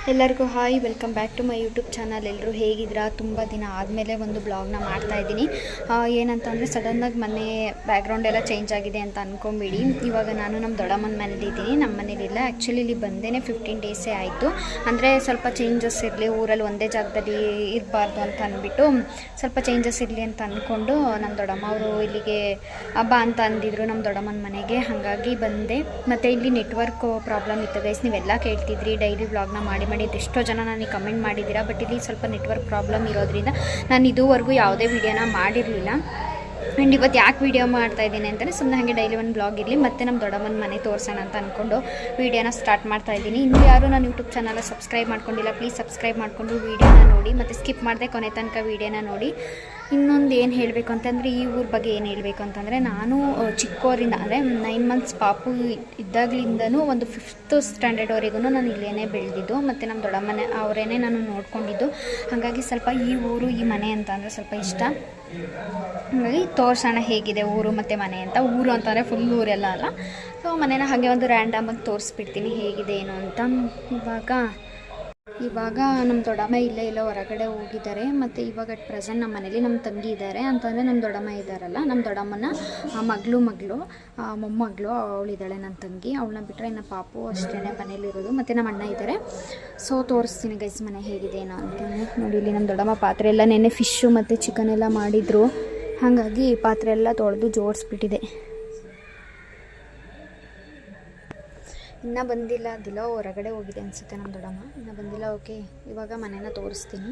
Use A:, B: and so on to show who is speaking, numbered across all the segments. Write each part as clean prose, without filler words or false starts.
A: ಎಲ್ಲರಿಗೂ hi, welcome back to my YouTube channel. ಎಲ್ಲರೂ ಹೇಗಿದ್ದೀರಾ? ತುಂಬ ದಿನ ಆದಮೇಲೆ ಒಂದು ಬ್ಲಾಗ್ನ ಮಾಡ್ತಾಯಿದ್ದೀನಿ. ಏನಂತಂದರೆ ಸಡನ್ನಾಗಿ ಮನೆ ಬ್ಯಾಕ್ಗ್ರೌಂಡ್ ಎಲ್ಲ ಚೇಂಜ್ ಆಗಿದೆ ಅಂತ ಅಂದ್ಕೊಂಬಿಡಿ. ಇವಾಗ ನಾನು ನಮ್ಮ ದೊಡ್ಡಮ್ಮನ ಮನೇಲಿದ್ದೀನಿ, ನಮ್ಮ ಮನೇಲಿಲ್ಲ. ಆ್ಯಕ್ಚುಲಿ ಇಲ್ಲಿ ಬಂದೇ 15 ಡೇಸೇ ಆಯಿತು. ಅಂದರೆ ಸ್ವಲ್ಪ ಚೇಂಜಸ್ ಇರಲಿ, ಊರಲ್ಲಿ ಒಂದೇ ಜಾಗದಲ್ಲಿ ಇರಬಾರ್ದು ಅಂತ ಅಂದ್ಬಿಟ್ಟು ಸ್ವಲ್ಪ ಚೇಂಜಸ್ ಇರಲಿ ಅಂತ ಅಂದ್ಕೊಂಡು ನಮ್ಮ ದೊಡ್ಡಮ್ಮ ಅವರು ಇಲ್ಲಿಗೆ ಹಬ್ಬ ಅಂತ ಅಂದಿದ್ರು ನಮ್ಮ ದೊಡ್ಡಮ್ಮನ ಮನೆಗೆ. ಹಾಗಾಗಿ ಬಂದೆ. ಮತ್ತು ಇಲ್ಲಿ ನೆಟ್ವರ್ಕ್ ಪ್ರಾಬ್ಲಮ್ ಇತ್ತು ಗೈಸ್, ನೀವೆಲ್ಲ ಕೇಳ್ತಿದ್ರಿ ಡೈಲಿ ಬ್ಲಾಗ್ನ ಮಾಡಿ ಎಷ್ಟೋ ಜನ ನನಗೆ ಕಮೆಂಟ್ ಮಾಡಿದ್ದೀರಾ. ಬಟ್ ಇಲ್ಲಿ ಸ್ವಲ್ಪ ನೆಟ್ವರ್ಕ್ ಪ್ರಾಬ್ಲಮ್ ಇರೋದ್ರಿಂದ ನಾನು ಇದುವರೆಗೂ ಯಾವುದೇ ವಿಡಿಯೋನ ಮಾಡಿರಲಿಲ್ಲ. ಆ್ಯಂಡ್ ಇವತ್ತು ಯಾಕೆ ವೀಡಿಯೋ ಮಾಡ್ತಾಯಿದ್ದೀನಿ ಅಂತಂದರೆ ಸುಮ್ಮನೆ ಹಾಗೆ ಡೈಲಿ ಒಂದು ಬ್ಲಾಗ್ ಇರಲಿ, ಮತ್ತು ನಮ್ಮ ದೊಡ್ಡಮ್ಮನ ಮನೆ ತೋರಿಸೋಣ ಅಂತ ಅಂದ್ಕೊಂಡು ವೀಡಿಯೋನ ಸ್ಟಾರ್ಟ್ ಮಾಡ್ತಾಯಿದ್ದೀನಿ. ಇನ್ನೂ ಯಾರು ನಾನು ಯೂಟ್ಯೂಬ್ ಚಾನಲ್ ಸಬ್ಸ್ಕ್ರೈಬ್ ಮಾಡ್ಕೊಂಡಿಲ್ಲ, ಪ್ಲೀಸ್ ಸಬ್ಸ್ಕ್ರೈಬ್ ಮಾಡಿಕೊಂಡು ವೀಡಿಯೋನ ನೋಡಿ, ಮತ್ತು ಸ್ಕಿಪ್ ಮಾಡದೆ ಕೊನೆ ತನಕ ವೀಡಿಯೋನ ನೋಡಿ. ಇನ್ನೊಂದು ಏನು ಹೇಳಬೇಕು ಅಂತಂದರೆ, ಈ ಊರ ಬಗ್ಗೆ ಏನು ಹೇಳಬೇಕು ಅಂತಂದರೆ, ನಾನು ಚಿಕ್ಕವರಿಂದ ಅಂದರೆ 9 ಮಂತ್ಸ್ ಪಾಪು ಇದ್ದಾಗಲಿಂದನೂ ಒಂದು 5th ಸ್ಟ್ಯಾಂಡರ್ಡ್ವರೆಗೂ ನಾನು ಇಲ್ಲೇ ಬೆಳೆದಿದ್ದು, ಮತ್ತು ನಮ್ಮ ದೊಡ್ಡಮ್ಮನೆ ಅವರೇನೆ ನಾನು ನೋಡ್ಕೊಂಡಿದ್ದು. ಹಾಗಾಗಿ ಸ್ವಲ್ಪ ಈ ಊರು ಈ ಮನೆ ಅಂತ ಅಂದರೆ ಸ್ವಲ್ಪ ಇಷ್ಟ. ಹಾಗಾಗಿ ತೋರಿಸೋಣ ಹೇಗಿದೆ ಊರು ಮತ್ತು ಮನೆ ಅಂತ. ಊರು ಅಂತಂದರೆ ಫುಲ್ ಊರೆಲ್ಲ ಅಲ್ಲ, ಸೊ ಮನೇನ ಹಾಗೆ ಒಂದು ರ್ಯಾಂಡಮಾಗಿ ತೋರಿಸ್ಬಿಡ್ತೀನಿ ಹೇಗಿದೆ ಏನು ಅಂತ. ಇವಾಗ ನಮ್ಮ ದೊಡ್ಡಮ್ಮ ಇಲ್ಲೇ ಹೊರಗಡೆ ಹೋಗಿದ್ದಾರೆ. ಮತ್ತು ಇವಾಗ ಅಟ್ ಪ್ರೆಸೆಂಟ್ ನಮ್ಮ ಮನೇಲಿ ನಮ್ಮ ತಂಗಿ ಇದ್ದಾರೆ. ಅಂತಂದರೆ ನಮ್ಮ ದೊಡ್ಡಮ್ಮ ಇದ್ದಾರಲ್ಲ, ನಮ್ಮ ದೊಡ್ಡಮ್ಮನ ಮಗಳು ಮೊಮ್ಮಗಳು ಅವಳಿದ್ದಾಳೆ ನನ್ನ ತಂಗಿ. ಅವಳನ್ನ ಬಿಟ್ಟರೆ ಇನ್ನು ಪಾಪು ಅಷ್ಟೇ ಮನೇಲಿರೋದು. ಮತ್ತು ನಮ್ಮ ಅಣ್ಣ ಇದ್ದಾರೆ. ಸೊ ತೋರಿಸ್ತೀನಿ ಗೈಸ್ ಮನೆ ಹೇಗಿದೆ ಏನೋ ಅಂತ. ನೋಡಿ ಇಲ್ಲಿ ನಮ್ಮ ದೊಡ್ಡಮ್ಮ ಪಾತ್ರೆ ಎಲ್ಲ ನೆನ್ನೆ ಫಿಶ್ಶು ಮತ್ತು ಚಿಕನ್ ಎಲ್ಲ ಮಾಡಿದರು. ಹಾಗಾಗಿ ಪಾತ್ರೆ ಎಲ್ಲ ತೊಳೆದು ಜೋಡಿಸ್ಬಿಟ್ಟಿದೆ. ಇನ್ನೂ ಬಂದಿಲ್ಲ, ದಿಲೋ ಹೊರಗಡೆ ಹೋಗಿದೆ ಅನಿಸುತ್ತೆ ನಮ್ಮ ದೊಡ್ಡಮ್ಮ, ಇನ್ನೂ ಬಂದಿಲ್ಲ. ಓಕೆ, ಇವಾಗ ಮನೇನ ತೋರಿಸ್ತೀನಿ.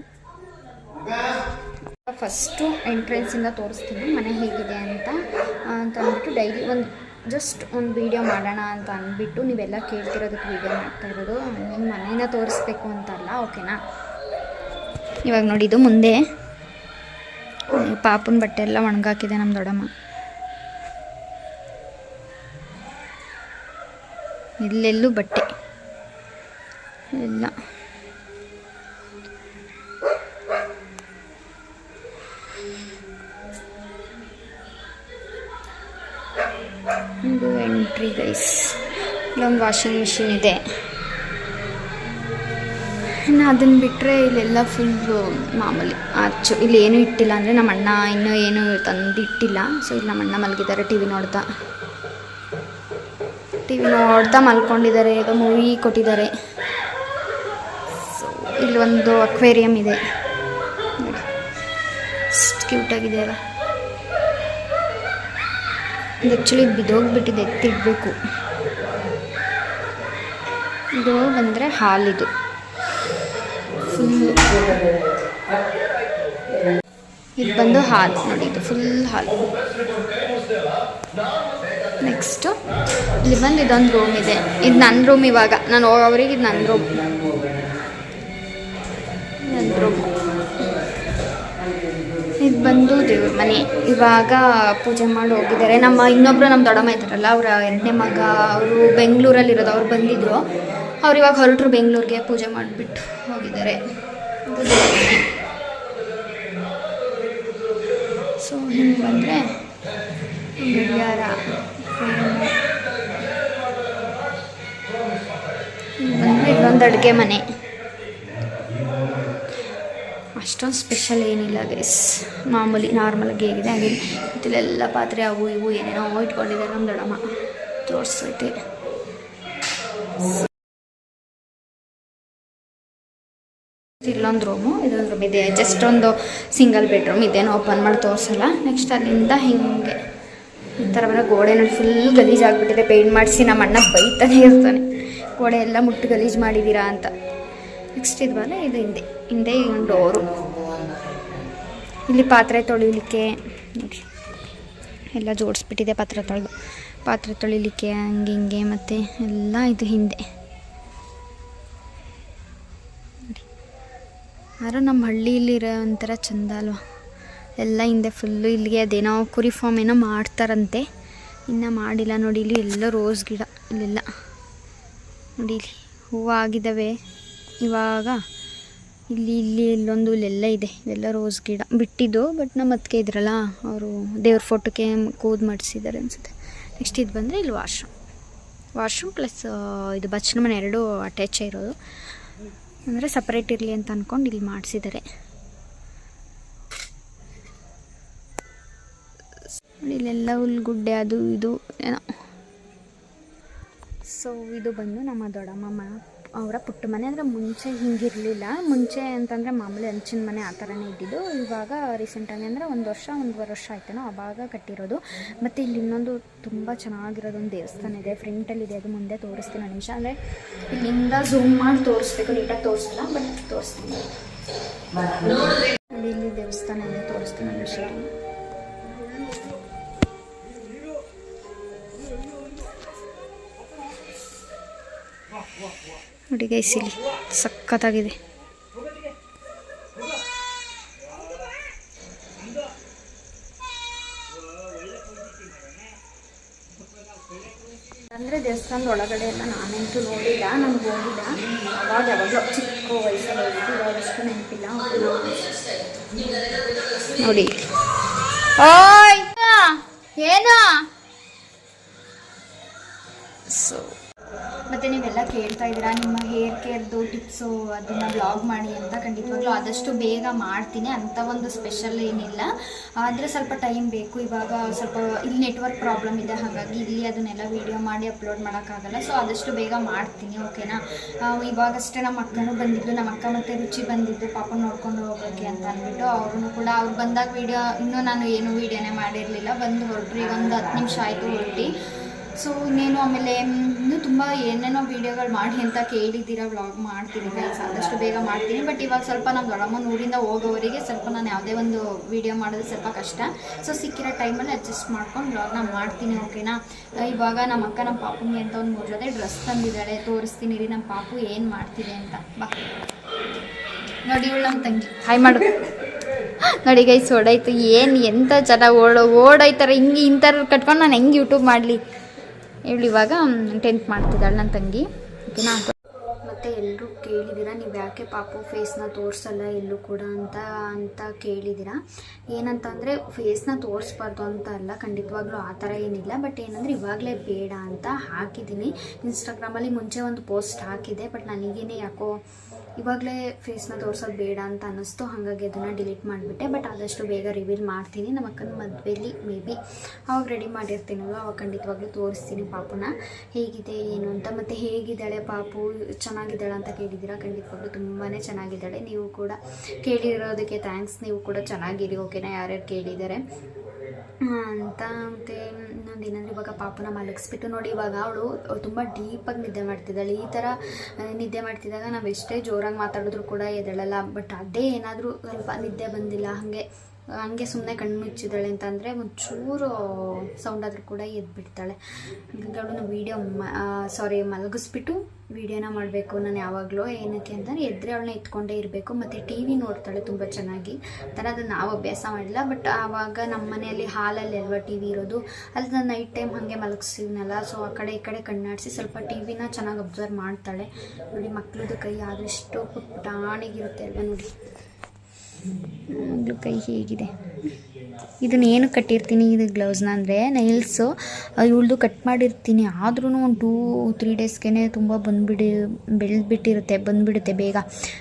A: ಫಸ್ಟು ಎಂಟ್ರೆನ್ಸಿಂದ ತೋರಿಸ್ತೀನಿ ಮನೆ ಹೇಗಿದೆ ಅಂತ ಅಂದ್ಬಿಟ್ಟು. ಡೈಲಿ ಜಸ್ಟ್ ಒಂದು ವೀಡಿಯೋ ಮಾಡೋಣ ಅಂತ ಅಂದ್ಬಿಟ್ಟು ನೀವೆಲ್ಲ ಕೇಳ್ತಿರೋದಕ್ಕೆ ವೀಡಿಯೋ ಮಾಡ್ತಾಯಿರೋದು. ನಿಮ್ಮ ಮನೇನ ತೋರಿಸ್ಬೇಕು ಅಂತಲ್ಲ, ಓಕೆನಾ? ಇವಾಗ ನೋಡಿದ್ದು ಮುಂದೆ ಪಾಪನ ಬಟ್ಟೆ ಎಲ್ಲ ಒಣಗಾಕಿದೆ ನಮ್ಮ ದೊಡ್ಡಮ್ಮ. ಎಲ್ಲೆಲ್ಲೂ ಬಟ್ಟೆ ಎಲ್ಲ. ಇದು ಎಂಟ್ರಿ ಗೈಸ್. ಇಲ್ಲೊಂದು ವಾಷಿಂಗ್ ಮಿಷಿನ್ ಇದೆ. ಇನ್ನು ಅದನ್ನು ಬಿಟ್ಟರೆ ಇಲ್ಲೆಲ್ಲ ಫುಲ್ಲು ಮಾಮೂಲಿ ಆಚು. ಇಲ್ಲಿ ಏನೂ ಇಟ್ಟಿಲ್ಲ, ಅಂದರೆ ನಮ್ಮ ಅಣ್ಣ ಇನ್ನೂ ಏನೂ ತಂದು ಇಟ್ಟಿಲ್ಲ. ಸೊ ಇಲ್ಲಿ ನಮ್ಮ ಅಣ್ಣ ಮಲಗಿದ್ದಾರೆ, ಟಿ ವಿ ನೋಡ್ತಾ ಮಲ್ಕೊಂಡಿದ್ದಾರೆ. ಈಗ ಮೂವಿ ಕೊಟ್ಟಿದ್ದಾರೆ. ಸೊ ಇಲ್ಲಿ ಒಂದು ಅಕ್ವೇರಿಯಂ ಇದೆ ನೋಡಿ, ಎಷ್ಟು ಕ್ಯೂಟಾಗಿದೆ ಅಲ್ಲ. ಇದು ಆ್ಯಕ್ಚುಲಿ ಬಿದ್ದೋಗ್ಬಿಟ್ಟಿದೆ, ಎತ್ತಿಡಬೇಕು. ಇದು ಬಂದರೆ ಹಾಲಿದು ಫುಲ್. ಇದು ಬಂದು ಹಾಲು ನೋಡಿ, ಇದು ಫುಲ್ ಹಾಲು. ನೆಕ್ಸ್ಟು ಇಲ್ಲಿ ಬಂದು ಇದೊಂದು ರೂಮ್ ಇದೆ. ಇದು ನನ್ನ ರೂಮ್. ಇವಾಗ ನಾನು ಹೋಗೋವ್ರಿಗೆ ಇದು ನನ್ನ ರೂಮ್. ಇದು ಬಂದು ದೇವ್ರ ಮನೆ. ಇವಾಗ ಪೂಜೆ ಮಾಡಿ ಹೋಗಿದ್ದಾರೆ. ಇನ್ನೊಬ್ಬರು ನಮ್ಮ ದೊಡ್ಡಮ್ಮ ಇದ್ದಾರಲ್ಲ, ಅವರ 2ನೇ ಮಗ, ಅವರು ಬೆಂಗಳೂರಲ್ಲಿರೋದು. ಅವ್ರು ಬಂದಿದ್ದರು, ಅವ್ರು ಇವಾಗ ಹೊರಟರು ಬೆಂಗಳೂರಿಗೆ. ಪೂಜೆ ಮಾಡಿಬಿಟ್ಟು ಹೋಗಿದ್ದಾರೆ. ಸೊ ಹಿಂಗೆ ಬಂದರೆ ಗಡಿಯಾರ, ಇಲ್ಲೊಂದು ಅಡುಗೆ ಮನೆ. ಅಷ್ಟೊಂದು ಸ್ಪೆಷಲ್ ಏನಿಲ್ಲ ಗೈಸ್, ಮಾಮೂಲಿ ನಾರ್ಮಲಾಗಿ ಹೇಗಿದೆ ಹಾಗೆ. ಇಲ್ಲೆಲ್ಲ ಪಾತ್ರೆ ಅವು ಇವು ಏನೇನೋ ಇಟ್ಕೊಂಡಿದ್ದಾರೆ ನಮ್ಮ ದೊಡ್ಡಮ್ಮ, ತೋರಿಸೈತೆ. ಇಲ್ಲೊಂದು ರೂಮು, ಇದೊಂದು ರೂಮ್ ಇದೆ. ಜಸ್ಟ್ ಒಂದು ಸಿಂಗಲ್ ಬೆಡ್ರೂಮ್. ಇದೇನು ಓಪನ್ ಮಾಡಿ ತೋರಿಸಲ್ಲ. ನೆಕ್ಸ್ಟ್ ಅಲ್ಲಿಂದ ಹಿಂಗೆ ಈ ಥರ ಬರೋ ಗೋಡೆ ನೋಡಿ ಫುಲ್ ಗಲೀಜಾಗಿಬಿಟ್ಟಿದೆ. ಪೇಂಟ್ ಮಾಡಿಸಿ ನಮ್ಮ ಅಣ್ಣ ಬೈತಾನೆ ಇರ್ತಾನೆ, ಗೋಡೆ ಎಲ್ಲ ಮುಟ್ಟು ಗಲೀಜು ಮಾಡಿದ್ದೀರಾ ಅಂತ. ನೆಕ್ಸ್ಟ್ ಇದು ಬಂದರೆ ಇದು ಹಿಂದೆ ಒಂದು ಡೋರು. ಇಲ್ಲಿ ಪಾತ್ರೆ ತೊಳಿಲಿಕ್ಕೆ ನೋಡಿ ಎಲ್ಲ ಜೋಡಿಸ್ಬಿಟ್ಟಿದೆ. ಪಾತ್ರೆ ತೊಳಿಲಿಕ್ಕೆ ಹಂಗೆ ಹಿಂಗೆ ಮತ್ತು ಎಲ್ಲ ಇದು ಹಿಂದೆ ನೋಡಿ. ಯಾರೋ ನಮ್ಮ ಹಳ್ಳಿಲಿರೋ ಒಂಥರ ಚಂದ ಅಲ್ವಾ ಎಲ್ಲ. ಹಿಂದೆ ಫುಲ್ಲು ಇಲ್ಲಿಗೆ ಅದೇನೋ ಕುರಿ ಫಾರ್ಮ್ ಏನೋ ಮಾಡ್ತಾರಂತೆ, ಇನ್ನೂ ಮಾಡಿಲ್ಲ. ನೋಡಿ ಇಲ್ಲಿ ಎಲ್ಲ ರೋಸ್ ಗಿಡ, ಇಲ್ಲೆಲ್ಲ ನೋಡಿ ಇಲ್ಲಿ ಹೂವು ಆಗಿದ್ದಾವೆ ಇವಾಗ. ಇಲ್ಲೊಂದು ಇಲ್ಲೆಲ್ಲ ಇದೆ, ಇವೆಲ್ಲ ರೋಸ್ ಗಿಡ ಬಿಟ್ಟಿದ್ದು. ಬಟ್ ನಮ್ಮ ಅತ್ತಿಗೆ ಇದ್ರಲ್ಲ, ಅವರು ದೇವ್ರ ಫೋಟೋಕ್ಕೆ ಕೂದು ಮಾಡಿಸಿದ್ದಾರೆ ಅನಿಸುತ್ತೆ. ನೆಕ್ಸ್ಟ್ ಇದು ಬಂದರೆ ಇಲ್ಲಿ ವಾಶ್ರೂಮ್ ಪ್ಲಸ್ ಇದು ಬಚ್ಚಲ ಮನೆ ಎರಡೂ ಅಟ್ಯಾಚೇ ಇರೋದು. ಅಂದರೆ ಸಪ್ರೇಟ್ ಇರಲಿ ಅಂತ ಅಂದ್ಕೊಂಡು ಇಲ್ಲಿ ಮಾಡಿಸಿದ್ದಾರೆ. ಇಲ್ಲೆಲ್ಲ ಹುಲ್ಗುಡ್ಡೆ ಅದು ಇದು ಏನೋ. ಸೊ ಇದು ಬಂದು ನಮ್ಮ ದೊಡ್ಡಮ್ಮ ಅವರ ಪುಟ್ಟ ಮನೆ. ಅಂದರೆ ಮುಂಚೆ ಹಿಂಗಿರಲಿಲ್ಲ. ಮುಂಚೆ ಅಂತಂದರೆ ಮಾಮೂಲಿ ಹಂಚಿನ ಮನೆ ಆ ಥರನೇ ಇದ್ದಿದ್ದು. ಇವಾಗ ರೀಸೆಂಟಾಗಿ ಅಂದರೆ ಒಂದೂವರೆ ವರ್ಷ ಆಯ್ತೇನೋ ಆವಾಗ ಕಟ್ಟಿರೋದು. ಮತ್ತು ಇಲ್ಲಿ ಇನ್ನೊಂದು ತುಂಬ ಚೆನ್ನಾಗಿರೋದೊಂದು ದೇವಸ್ಥಾನ ಇದೆ, ಫ್ರಂಟಲ್ಲಿದೆ. ಅದು ಮುಂದೆ ತೋರಿಸ್ತೀನಿ ಒಂದು ನಿಮಿಷ. ಅಂದರೆ ಇಲ್ಲಿಂದ ಝೂಮ್ ಮಾಡಿ ತೋರಿಸ್ಬೇಕು, ನೀಟಾಗಿ ತೋರಿಸಿಲ್ಲ ಬಟ್ ತೋರಿಸ್ತೀನಿ. ಇಲ್ಲಿ ದೇವಸ್ಥಾನ ಇದೆ, ತೋರಿಸ್ತೀನಿ ಒಂದು ನಿಮಿಷ. ನೋಡಿ ಗೈಸ್, ಇಲ್ಲಿ ಸಖತ್ತಾಗಿದೆ. ಅಂದರೆ ದೇವಸ್ಥಾನದ ಒಳಗಡೆ ಎಲ್ಲ ನಾನಂತೂ ನೋಡಿಲ್ಲ, ನನಗೆ ಹೋಗಿಲ್ಲ. ಅವಾಗ ಯಾವಾಗಲೂ ಚಿಕ್ಕ ವಯಸ್ಸಲ್ಲಿ ಹೋಗಿದ್ದು, ಇವಾಗಷ್ಟು ನೆನಪಿಲ್ಲ. ನೋಡಿ ಓಯ್ ಏನು. ಸೊ ಮತ್ತು ನೀವೆಲ್ಲ ಕೇಳ್ತಾ ಇದ್ದೀರಾ ನಿಮ್ಮ ಹೇರ್ ಕೇರ್ದು ಟಿಪ್ಸು ಅದನ್ನು ಬ್ಲಾಗ್ ಮಾಡಿ ಅಂತ. ಖಂಡಿತವಾಗ್ಲೂ ಆದಷ್ಟು ಬೇಗ ಮಾಡ್ತೀನಿ, ಅಂಥ ಒಂದು ಸ್ಪೆಷಲ್ ಏನಿಲ್ಲ. ಆದರೆ ಸ್ವಲ್ಪ ಟೈಮ್ ಬೇಕು. ಇವಾಗ ಸ್ವಲ್ಪ ಇಲ್ಲಿ ನೆಟ್ವರ್ಕ್ ಪ್ರಾಬ್ಲಮ್ ಇದೆ, ಹಾಗಾಗಿ ಇಲ್ಲಿ ಅದನ್ನೆಲ್ಲ ವೀಡಿಯೋ ಮಾಡಿ ಅಪ್ಲೋಡ್ ಮಾಡೋಕ್ಕಾಗಲ್ಲ. ಸೊ ಆದಷ್ಟು ಬೇಗ ಮಾಡ್ತೀನಿ, ಓಕೆನಾ. ಇವಾಗಷ್ಟೇ ನಮ್ಮ ಅಕ್ಕನೂ ಬಂದಿದ್ದು, ನಮ್ಮ ಅಕ್ಕ ಮತ್ತು ರುಚಿ ಬಂದಿದ್ದು ಪಾಪ ನೋಡ್ಕೊಂಡು ಹೋಗೋಕ್ಕೆ ಅಂತ ಅಂದ್ಬಿಟ್ಟು. ಅವ್ರೂ ಕೂಡ ಅವ್ರು ಬಂದಾಗ ವೀಡಿಯೋ ಇನ್ನೂ ನಾನು ಏನು ವೀಡಿಯೋನೇ ಮಾಡಿರಲಿಲ್ಲ. ಬಂದು ಹೊರಟ್ರಿ, ಒಂದು 10 ನಿಮಿಷ ಆಯಿತು ಹೊರಟಿ. ಸೊ ಇನ್ನೇನು ಆಮೇಲೆ ಇನ್ನೂ ತುಂಬ ಏನೇನೋ ವೀಡಿಯೋಗಳು ಮಾಡಿ ಅಂತ ಕೇಳಿದ್ದೀರಾ, ವ್ಲಾಗ್ ಮಾಡ್ತೀನಿ ಗೈಸ್, ಆದಷ್ಟು ಬೇಗ ಮಾಡ್ತೀನಿ. ಬಟ್ ಇವಾಗ ಸ್ವಲ್ಪ ನಮ್ಮ ದೊಡ್ಡಮ್ಮನ ಊರಿಂದ ಹೋಗೋವರೆಗೆ ಸ್ವಲ್ಪ ನಾನು ಯಾವುದೇ ಒಂದು ವೀಡಿಯೋ ಮಾಡೋದು ಸ್ವಲ್ಪ ಕಷ್ಟ. ಸೊ ಸಿಕ್ಕಿರೋ ಟೈಮಲ್ಲಿ ಅಡ್ಜಸ್ಟ್ ಮಾಡ್ಕೊಂಡು ವ್ಲಾಗ್ನ ಮಾಡ್ತೀನಿ, ಓಕೆನಾ. ಇವಾಗ ನಮ್ಮ ಅಕ್ಕ ನಮ್ಮ ಪಾಪುಗೆ ಅಂತ ಒಂದು 3 ಜೊತೆ ಡ್ರೆಸ್ ತಂದಿದ್ದಾಳೆ, ತೋರಿಸ್ತೀನಿ ರೀ ನಮ್ಮ ಪಾಪು ಏನು ಮಾಡ್ತಿದೆ ಅಂತ. ಬಾ ನೋಡಿ, ಇವಳು ನಮ್ಮ ತಂಗಿ, ಹಾಯ್ ಮಾಡು. ನೋಡಿ ಗೈಸ್, ಓಡಾಯ್ತು. ಏನು ಎಂಥ ಜನ ಓಡಾಯ್ತಾರೆ ಹಿಂಗೆ. ಇಂಥವ್ರು ಕಟ್ಕೊಂಡು ನಾನು ಹೆಂಗೆ ಯೂಟ್ಯೂಬ್ ಮಾಡಲಿ. ಇವಳು ಇವಾಗ 10th ಮಾಡ್ತಿದ್ದಾಳೆ ನನ್ನ ತಂಗಿ, ಓಕೆನಾ. ಮತ್ತು ಎಲ್ಲರೂ ಕೇಳಿದ್ದೀರಾ, ನೀವು ಯಾಕೆ ಪಾಪು ಫೇಸ್ನ ತೋರಿಸಲ್ಲ ಎಲ್ಲೂ ಕೂಡ ಅಂತ ಕೇಳಿದ್ದೀರಾ. ಏನಂತ ಅಂದರೆ ಫೇಸ್ನ ತೋರಿಸ್ಬಾರ್ದು ಅಂತ ಅಲ್ಲ, ಖಂಡಿತವಾಗ್ಲೂ ಆ ಥರ ಏನಿಲ್ಲ. ಬಟ್ ಏನಂದರೆ ಇವಾಗಲೇ ಬೇಡ ಅಂತ ಹಾಕಿದ್ದೀನಿ. ಇನ್ಸ್ಟಾಗ್ರಾಮಲ್ಲಿ ಮುಂಚೆ ಒಂದು ಪೋಸ್ಟ್ ಹಾಕಿದೆ, ಬಟ್ ನನಗೇನೆ ಯಾಕೋ ಇವಾಗಲೇ ಫೇಸ್ನ ತೋರಿಸೋದು ಬೇಡ ಅಂತ ಅನ್ನಿಸ್ತು, ಹಾಗಾಗಿ ಅದನ್ನು ಡಿಲೀಟ್ ಮಾಡಿಬಿಟ್ಟೆ. ಬಟ್ ಆದಷ್ಟು ಬೇಗ ರಿವೀಲ್ ಮಾಡ್ತೀನಿ. ನಮ್ಮ ಅಕ್ಕನ ಮದುವೆಯಲ್ಲಿ ಮೇ ಬಿ ಅವಾಗ ರೆಡಿ ಮಾಡಿರ್ತೀನಲ್ವ, ಅವಾಗ ಖಂಡಿತವಾಗ್ಲೂ ತೋರಿಸ್ತೀನಿ ಪಾಪುನ ಹೇಗಿದೆ ಏನು ಅಂತ. ಮತ್ತು ಹೇಗಿದ್ದಾಳೆ ಪಾಪು, ಚೆನ್ನಾಗಿದ್ದಾಳೆ ಅಂತ ಕೇಳಿದ್ದೀರಾ. ಖಂಡಿತವಾಗ್ಲೂ ತುಂಬಾ ಚೆನ್ನಾಗಿದ್ದಾಳೆ. ನೀವು ಕೂಡ ಕೇಳಿರೋದಕ್ಕೆ ಥ್ಯಾಂಕ್ಸ್. ನೀವು ಕೂಡ ಚೆನ್ನಾಗಿರಿ, ಓಕೆನಾ, ಯಾರ್ಯಾರು ಕೇಳಿದ್ದಾರೆ ಅಂತ. ಮತ್ತು ಇನ್ನೊಂದು ಏನಂದರೆ ಇವಾಗ ಪಾಪುನ ಮಲಗಿಸ್ಬಿಟ್ಟು ನೋಡಿ, ಇವಾಗ ಅವಳು ತುಂಬ ಡೀಪಾಗಿ ನಿದ್ದೆ ಮಾಡ್ತಿದ್ದಾಳೆ. ಈ ಥರ ನಿದ್ದೆ ಮಾಡ್ತಿದ್ದಾಗ ನಾವು ಎಷ್ಟೇ ಜೋರಾಗಿ ಮಾತಾಡಿದ್ರು ಕೂಡ ಎದ್ದೇಳಲ್ಲ. ಬಟ್ ಅದೇ ಏನಾದರೂ ಸ್ವಲ್ಪ ನಿದ್ದೆ ಬಂದಿಲ್ಲ, ಹಂಗೆ ಸುಮ್ಮನೆ ಕಣ್ಣು ಮುಚ್ಚಿದ್ದಾಳೆ ಅಂತಂದರೆ ಒಂಚೂರು ಸೌಂಡ್ ಆದರೂ ಕೂಡ ಎದ್ಬಿಡ್ತಾಳೆ. ಹಾಗಾಗಿ ಅವಳನ್ನ ಮಲಗಿಸ್ಬಿಟ್ಟು ವೀಡಿಯೋನ ಮಾಡಬೇಕು ನಾನು ಯಾವಾಗಲೂ. ಏನಕ್ಕೆ ಅಂತಂದರೆ ಎದ್ದರೆ ಅವಳನ್ನ ಎತ್ಕೊಂಡೇ ಇರಬೇಕು. ಮತ್ತು ಟಿ ವಿ ನೋಡ್ತಾಳೆ ತುಂಬ ಚೆನ್ನಾಗಿ. ಥರ ಅದನ್ನು ನಾವು ಅಭ್ಯಾಸ ಮಾಡಿಲ್ಲ. ಬಟ್ ಆವಾಗ ನಮ್ಮ ಮನೆಯಲ್ಲಿ ಹಾಲಲ್ಲಿ ಅಲ್ವಾ ಟಿ ವಿ ಇರೋದು, ಅಲ್ಲಿ ನಾನು ನೈಟ್ ಟೈಮ್ ಹಾಗೆ ಮಲಗಿಸ್ತೀವನಲ್ಲ. ಸೊ ಆ ಕಡೆ ಈ ಕಡೆ ಕಣ್ಣಾಡಿಸಿ ಸ್ವಲ್ಪ ಟಿ ವಿನ ಚೆನ್ನಾಗಿ ಅಬ್ಸರ್ವ್ ಮಾಡ್ತಾಳೆ. ನೋಡಿ, ಮಕ್ಕಳದ್ದು ಕೈ ಆದಷ್ಟು ಪುಟ್ಟಾಣಿಗಿರುತ್ತೆ ಅಲ್ವಾ. ನೋಡಿ ಮಗಳು ಕೈ ಹೇಗಿದೆ. ಇದನ್ನ ಏನು ಕಟ್ಟಿರ್ತೀನಿ, ಇದು ಗ್ಲೌಸ್ನ ಅಂದರೆ ನೈಲ್ಸು ಇವಳ್ದು ಕಟ್ ಮಾಡಿರ್ತೀನಿ. ಆದ್ರೂ ಒಂದು 2-3 ಡೇಸ್ಗೆ ತುಂಬ ಬಂದುಬಿಡುತ್ತೆ ಬೇಗ.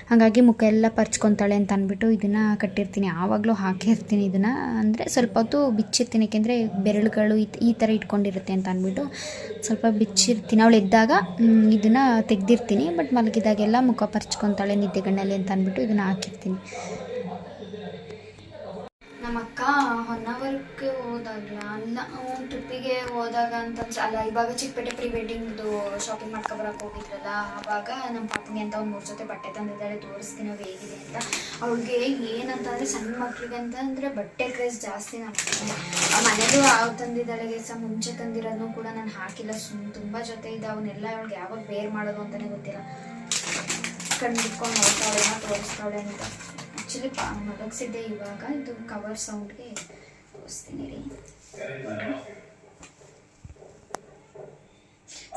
A: ಹಾಗಾಗಿ ಮುಖ ಎಲ್ಲ ಪರ್ಚ್ಕೊತಾಳೆ ಅಂತ ಅಂದ್ಬಿಟ್ಟು ಇದನ್ನು ಕಟ್ಟಿರ್ತೀನಿ. ಆವಾಗಲೂ ಹಾಕಿರ್ತೀನಿ ಇದನ್ನು. ಅಂದರೆ ಸ್ವಲ್ಪ ಹೊತ್ತು ಬಿಚ್ಚಿರ್ತೀನಿ, ಏಕೆಂದರೆ ಬೆರಳುಗಳು ಈ ಥರ ಇಟ್ಕೊಂಡಿರುತ್ತೆ ಅಂತ ಅಂದ್ಬಿಟ್ಟು ಸ್ವಲ್ಪ ಬಿಚ್ಚಿರ್ತೀನಿ. ಅವಳು ಎದ್ದಾಗ ಇದನ್ನು ತೆಗೆದಿರ್ತೀನಿ. ಬಟ್ ಮಲಗಿದಾಗೆಲ್ಲ ಮುಖ ಪರ್ಚ್ಕೊತಾಳೆ ನಿದ್ದೆಗಣ್ಣಲ್ಲಿ ಅಂತ ಅಂದ್ಬಿಟ್ಟು ಇದನ್ನು ಹಾಕಿರ್ತೀನಿ. ನಮ್ಮ ಅಕ್ಕ ಹೊನ್ನಾವರಕ್ಕೆ ಹೋದಾಗ ಟ್ರಿಪ್ಪಿಗೆ ಹೋದಾಗ ಅಂತ ಅಲ್ಲ, ಇವಾಗ ಚಿಕ್ಕಪೇಟೆ ಪ್ರೀ ವೆಡ್ಡಿಂಗ್ದು ಶಾಪಿಂಗ್ ಮಾಡ್ಕೊಬರಕ್ಕೆ ಹೋಗಿದ್ರಲ್ಲ, ಆವಾಗ ನಮ್ಮ ಪಾಪುಗೆ ಅಂತ ಒಂದು 3 ಜೊತೆ ಬಟ್ಟೆ ತಂದಿದ್ದಾಳೆ. ತೋರಿಸ್ತೀನಿ ಅವು ಹೇಗಿದೆ ಅಂತ. ಅವಳಿಗೆ ಏನಂತಂದರೆ ಸಣ್ಣ ಮಕ್ಳಿಗೆ ಅಂತಂದರೆ ಬಟ್ಟೆ ಕ್ರೇಜ್ ಜಾಸ್ತಿ. ನಮ್ಮ ಮನೇಲೂ ತಂದಿದ್ದಾಳೆ ಸಹ. ಮುಂಚೆ ತಂದಿರೋದನ್ನು ಕೂಡ ನಾನು ಹಾಕಿಲ್ಲ. ತುಂಬ ಜೊತೆ ಇದೆ, ಅವನ್ನೆಲ್ಲ ಅವಳಿಗೆ ಯಾವಾಗ ಬೇರ್ ಮಾಡೋದು ಅಂತಲೇ ಗೊತ್ತಿಲ್ಲ. ಕಣ್ಣಿಟ್ಕೊಂಡು ನೋಡ್ತಾಳೆ, ತೋರಿಸ್ತಾಳೆ ಅಂತ. ಆ್ಯಕ್ಚುಲಿ ಮಲಗಿಸಿದ್ದೆ. ಇವಾಗ ಇದು ಕವರ್ ಸೌಂಡ್ಗೆ ತೋರಿಸ್ತೀನಿ ರೀ.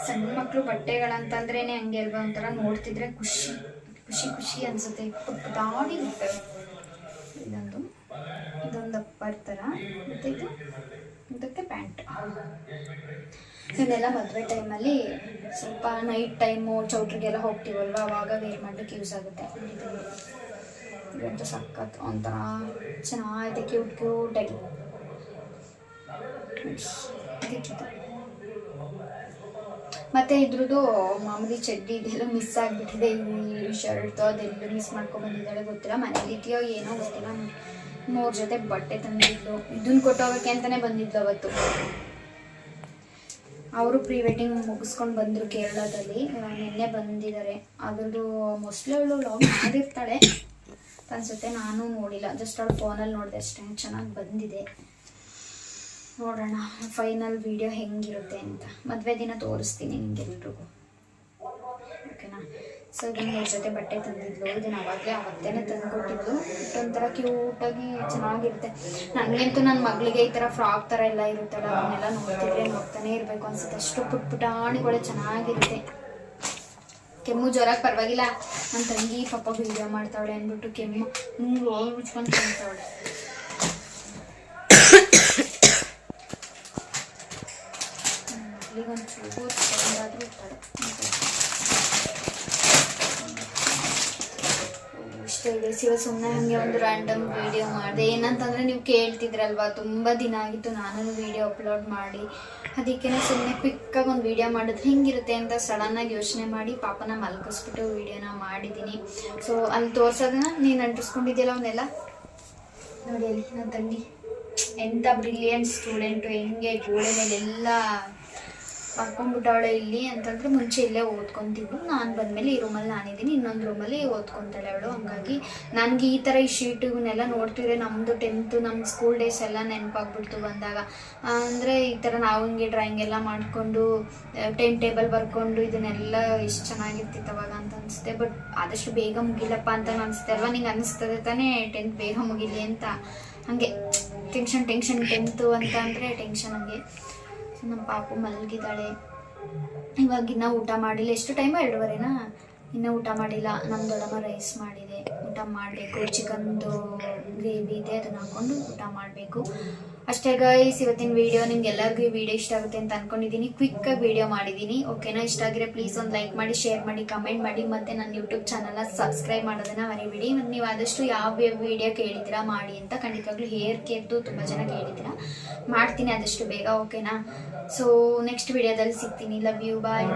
A: ಸಣ್ಣ ಮಕ್ಕಳು ಬಟ್ಟೆಗಳಂತಂದ್ರೇ ಹಂಗೆ ಅಲ್ವಾ, ಒಂಥರ ನೋಡ್ತಿದ್ರೆ ಖುಷಿ ಅನಿಸುತ್ತೆ. ಪುಟ್ಟಾಡಿ ಇರ್ತವೆ. ಇದೊಂದು ಅಪ್ಪರ್ ಥರ, ಮತ್ತು ಇದಕ್ಕೆ ಪ್ಯಾಂಟ್. ಇವನ್ನೆಲ್ಲ ಮದುವೆ ಟೈಮಲ್ಲಿ ಸ್ವಲ್ಪ ನೈಟ್ ಟೈಮು ಚೌಟ್ರಿಗೆಲ್ಲ ಹೋಗ್ತೀವಲ್ವ, ಆವಾಗ ವೇರ್ ಮಾಡಲಿಕ್ಕೆ ಯೂಸ್ ಆಗುತ್ತೆ. ಇದಂತೂ ಸಖತ್ ಒಂಥರ ಚೆನ್ನಾಗಿದೆ, ಕ್ಯೂಟಾಗಿ. ಮತ್ತು ಇದ್ರದ್ದು ಮಾಮೂಲಿ ಚಡ್ಡಿ ಇದೆಲ್ಲ ಮಿಸ್ ಆಗಿಬಿಟ್ಟಿದೆ. ಈ ಶರ್ಟು ಅದೆಲ್ಲ ಮಿಸ್ ಮಾಡ್ಕೊಂಡ್ಬಂದಿದ್ದಾಳೆ, ಗೊತ್ತಿಲ್ಲ ಮನೇಲಿ ಇದೆಯೋ ಏನೋ ಗೊತ್ತಿಲ್ಲ. 3 ಜೊತೆ ಬಟ್ಟೆ ತಂದಿದ್ಲು, ಇದನ್ನು ಕೊಟ್ಟೋಗೋಕ್ಕೆ ಅಂತಲೇ ಬಂದಿದ್ಲು ಅವತ್ತು. ಅವರು ಪ್ರೀ ವೆಡ್ಡಿಂಗ್ ಮುಗಿಸ್ಕೊಂಡು ಬಂದರು ಕೇರಳದಲ್ಲಿ, ನಿನ್ನೆ ಬಂದಿದ್ದಾರೆ. ಅದ್ರದ್ದು ಮೋಸ್ಟ್ಲಿ ಅವಳು ವ್ಲಾಗ್ ಮಾಡಿರ್ತಾಳೆ ಅನಿಸುತ್ತೆ, ನಾನು ನೋಡಿಲ್ಲ, ಜಸ್ಟ್ ಅವಳು ಫೋನಲ್ಲಿ ನೋಡಿದೆ ಅಷ್ಟೇ. ಚೆನ್ನಾಗಿ ಬಂದಿದೆ, ನೋಡೋಣ ಫೈನಲ್ ವಿಡಿಯೋ ಹೆಂಗಿರುತ್ತೆ ಅಂತ. ಮದುವೆ ದಿನ ತೋರಿಸ್ತೀನಿ ನಿಮಗೆಲ್ರಿಗೂ, ಓಕೆನಾ. ಸೊ ಇದನ್ನು 3 ಜೊತೆ ಬಟ್ಟೆ ತಂದಿದ್ಲು, ಇದನ್ನು ಅವತ್ತೇನೆ ತಂದುಕೊಟ್ಟಿದ್ಲು. ಒಂಥರ ಕ್ಯೂಟಾಗಿ ಚೆನ್ನಾಗಿರುತ್ತೆ. ನನಗಂತೂ ನನ್ನ ಮಗಳಿಗೆ ಈ ಥರ ಫ್ರಾಕ್ ಥರ ಎಲ್ಲ ಇರುತ್ತಲ್ಲ, ಅವನ್ನೆಲ್ಲ ನೋಡ್ತಿದ್ರೆ ನೋಡ್ತಾನೆ ಇರಬೇಕು ಅನ್ಸುತ್ತೆ. ಅಷ್ಟು ಪುಟ್ಟಾಣಿಗಳು ಚೆನ್ನಾಗಿರುತ್ತೆ. ಕೆಮ್ಮು ಜ್ವರಕ್ಕೆ ಪರವಾಗಿಲ್ಲ, ನನ್ನ ತಂಗಿ ಪಾಪ ವಿಡಿಯೋ ಮಾಡ್ತಾವಳೆ ಅಂದ್ಬಿಟ್ಟು ಕೆಮ್ಮು ಹೋಗಿ ಮುಚ್ಕೊಂಡು ತಿಂತಾವಳೆ. ಮಕ್ಕಳಿಗೊಂದು ಚೂರು ಚೆಂದಾದರೂ ಇರ್ತಾಳೆ. ಇಷ್ಟೇ ಇದೆ. ಸುಮ್ಮನೆ ಹಾಗೆ ಒಂದು ರ್ಯಾಂಡಮ್ ವಿಡಿಯೋ ಮಾಡಿದೆ. ಏನಂತಂದರೆ ನೀವು ಕೇಳ್ತಿದ್ರಲ್ವ, ತುಂಬ ದಿನ ಆಗಿತ್ತು ನಾನು ವಿಡಿಯೋ ಅಪ್ಲೋಡ್ ಮಾಡಿ, ಅದಕ್ಕೆ ಸುಮ್ಮನೆ ಕ್ವಿಕ್ಕಾಗಿ ಒಂದು ವಿಡಿಯೋ ಮಾಡಿದ್ರೆ ಹೆಂಗಿರುತ್ತೆ ಅಂತ ಸಡನ್ನಾಗಿ ಯೋಚನೆ ಮಾಡಿ ಪಾಪನ ಮಲ್ಕಿಸ್ಬಿಟ್ಟು ವಿಡಿಯೋನ ಮಾಡಿದ್ದೀನಿ. ಸೊ ಅಲ್ಲಿ ತೋರ್ಸೋದನ್ನ ನೀನು ಅಂಟಿಸ್ಕೊಂಡಿದ್ಯಲ್ಲ ಅವನ್ನೆಲ್ಲ ನೋಡಿ. ಅಲ್ಲಿ ನನ್ನ ತಂಗಿ ಎಂಥ ಬ್ರಿಲಿಯಂಟ್ ಸ್ಟೂಡೆಂಟು, ಹೆಂಗೆ ಗೋಡೆ ಮೇಲೆಲ್ಲ ಬರ್ಕೊಂಡ್ಬಿಟ್ಟವಳೆ. ಇಲ್ಲಿ ಅಂತಂದರೆ ಮುಂಚೆ ಇಲ್ಲೇ ಓದ್ಕೊತಿದ್ಲು, ನಾನು ಬಂದಮೇಲೆ ಈ ರೂಮಲ್ಲಿ ನಾನಿದ್ದೀನಿ, ಇನ್ನೊಂದು ರೂಮಲ್ಲಿ ಓದ್ಕೊತಾಳೆ ಅವಳು. ಹಂಗಾಗಿ ನನಗೆ ಈ ಥರ ಈ ಶೀಟುಗಳನ್ನೆಲ್ಲ ನೋಡ್ತಿದ್ರೆ ನಮ್ಮದು 10th ನಮ್ಮ ಸ್ಕೂಲ್ ಡೇಸ್ ಎಲ್ಲ ನೆನಪಾಗ್ಬಿಡ್ತು ಬಂದಾಗ. ಅಂದರೆ ಈ ಥರ ನಾವು ಹಿಂಗೆ ಡ್ರಾಯಿಂಗ್ ಎಲ್ಲ ಮಾಡಿಕೊಂಡು ಟೈಮ್ ಟೇಬಲ್ ಬರ್ಕೊಂಡು ಇದನ್ನೆಲ್ಲ ಎಷ್ಟು ಚೆನ್ನಾಗಿರ್ತಿತ್ತು ಅವಾಗ ಅಂತ ಅನಿಸುತ್ತೆ. ಬಟ್ ಆದಷ್ಟು ಬೇಗ ಮುಗಿಲಪ್ಪ ಅಂತ ಅನಿಸುತ್ತೆ ಅಲ್ವಾ, ನಿಂಗೆ ಅನ್ನಿಸ್ತದೆ ತಾನೇ 10th ಬೇಗ ಮುಗಿಲಿ ಅಂತ. ಹಾಗೆ ಟೆನ್ಷನ್ 10th ಅಂತ ಅಂದರೆ ಟೆನ್ಷನ್. ಹಂಗೆ ನಮ್ಮ ಪಾಪು ಮಲಗಿದ್ದಾಳೆ. ಇವಾಗಿನ್ನ ಊಟ ಮಾಡಿಲ್ಲ. ಎಷ್ಟು ಟೈಮು? 2:30ನಾ? ಇನ್ನೂ ಊಟ ಮಾಡಿಲ್ಲ. ನಮ್ಮ ದೊಡ್ಡಮ್ಮ ರೈಸ್ ಮಾಡಿದೆ, ಊಟ ಮಾಡಬೇಕು. ಚಿಕನ್ದು ಗ್ರೇವಿ ಇದೆ, ಅದನ್ನು ಹಾಕ್ಕೊಂಡು ಊಟ ಮಾಡಬೇಕು. ಅಷ್ಟೇ ಗೈಸ್, ಇವತ್ತಿನ ವೀಡಿಯೋ ನಿಮ್ಗೆಲ್ಲರಿಗೂ ಈ ವಿಡಿಯೋ ಇಷ್ಟ ಆಗುತ್ತೆ ಅಂತ ಅಂದ್ಕೊಂಡಿದ್ದೀನಿ. ಕ್ವಿಕ್ಕಾಗಿ ವೀಡಿಯೋ ಮಾಡಿದ್ದೀನಿ, ಓಕೆನಾ. ಇಷ್ಟ ಆಗಿದ್ರೆ ಪ್ಲೀಸ್ ಒಂದು ಲೈಕ್ ಮಾಡಿ, ಶೇರ್ ಮಾಡಿ, ಕಮೆಂಟ್ ಮಾಡಿ, ಮತ್ತು ನನ್ನ ಯೂಟ್ಯೂಬ್ ಚಾನಲ್ನ ಸಬ್ಸ್ಕ್ರೈಬ್ ಮಾಡೋದನ್ನು ಮರಿಬೇಡಿ. ಮತ್ತು ನೀವು ಆದಷ್ಟು ಯಾವ ವಿಡಿಯೋ ಕೇಳಿದ್ದೀರಾ ಮಾಡಿ ಅಂತ. ಖಂಡಿತವಾಗ್ಲೂ ಹೇರ್ ಕೇರ್ದು ತುಂಬ ಜನ ಕೇಳಿದ್ದೀರಾ, ಮಾಡ್ತೀನಿ ಆದಷ್ಟು ಬೇಗ, ಓಕೆನಾ. ಸೊ ನೆಕ್ಸ್ಟ್ ವಿಡಿಯೋದಲ್ಲಿ ಸಿಗ್ತೀನಿ. Love you, bye.